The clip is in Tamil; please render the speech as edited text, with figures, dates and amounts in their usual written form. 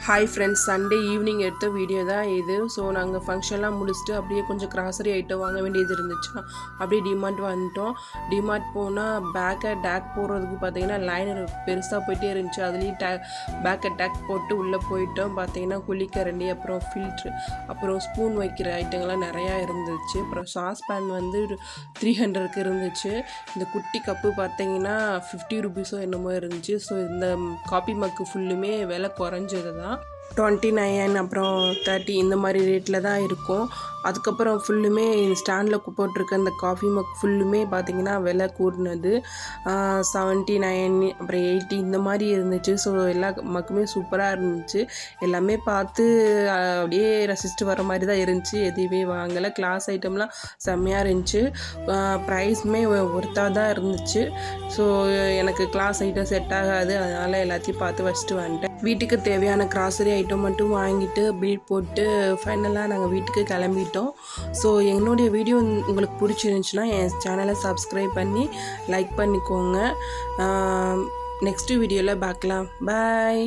ஹாய் ஃப்ரெண்ட்ஸ், சண்டே ஈவினிங் எடுத்த வீடியோ தான் இது. ஸோ நாங்கள் ஃபங்க்ஷன்லாம் முடிச்சுட்டு அப்படியே கொஞ்சம் கிராசரி ஐட்டம் வாங்க வேண்டியது இருந்துச்சா, அப்படியே டிமார்ட் வந்துட்டோம். டிமார்ட் போனால் டேக் போடுறதுக்கு பார்த்தீங்கன்னா லைன் பெருசாக போயிட்டே இருந்துச்சு. அதுலேயும் டேக் போட்டு உள்ளே போயிட்டோம். பார்த்தீங்கன்னா குழிக்கரண்டி, அப்புறம் ஃபில்ட்ரு, அப்புறம் ஸ்பூன் வைக்கிற ஐட்டங்கள்லாம் நிறையா இருந்துச்சு. அப்புறம் சாஸ் பேன் வந்து 300க்கு இருந்துச்சு. இந்த குட்டி கப்பு பார்த்தீங்கன்னா 50 ருபீஸோ என்னமோ இருந்துச்சு. ஸோ இந்த காபி மக்கு ஃபுல்லுமே விலை குறைஞ்சது தான். 29 அப்புறம் 30 இந்த மாதிரி ரேட்டில் தான் இருக்கும். அதுக்கப்புறம் ஃபுல்லுமே ஸ்டாண்டில் போட்டிருக்க அந்த காஃபி மக் ஃபுல்லுமே பார்த்திங்கன்னா விலை கூடினது. 79 அப்புறம் 80 இந்த மாதிரி இருந்துச்சு. ஸோ எல்லா மக்குமே சூப்பராக இருந்துச்சு. எல்லாமே பார்த்து அப்படியே ரசிச்சுட்டு வர மாதிரி தான் இருந்துச்சு. எதுவுமே வாங்கலை. கிளாஸ் ஐட்டம்லாம் செம்மையாக இருந்துச்சு. ப்ரைஸுமே ஒர்த்தாக தான் இருந்துச்சு. ஸோ எனக்கு கிளாஸ் ஐட்டம் செட் ஆகாது, அதனால் எல்லாத்தையும் பார்த்து வச்சுட்டு வந்துட்டேன். வீட்டுக்கு தேவையான கிராசரி ஐட்டம் மட்டும் வாங்கிட்டு பில் போட்டு ஃபைனலாக நாங்கள் வீட்டுக்கு கிளம்பிட்டோம். ஸோ என்னுடைய வீடியோ உங்களுக்கு பிடிச்சிருந்துச்சுன்னா என் சேனலை சப்ஸ்கிரைப் பண்ணி லைக் பண்ணிக்கோங்க. நெக்ஸ்ட்டு வீடியோவில் பார்க்கலாம். பாய்.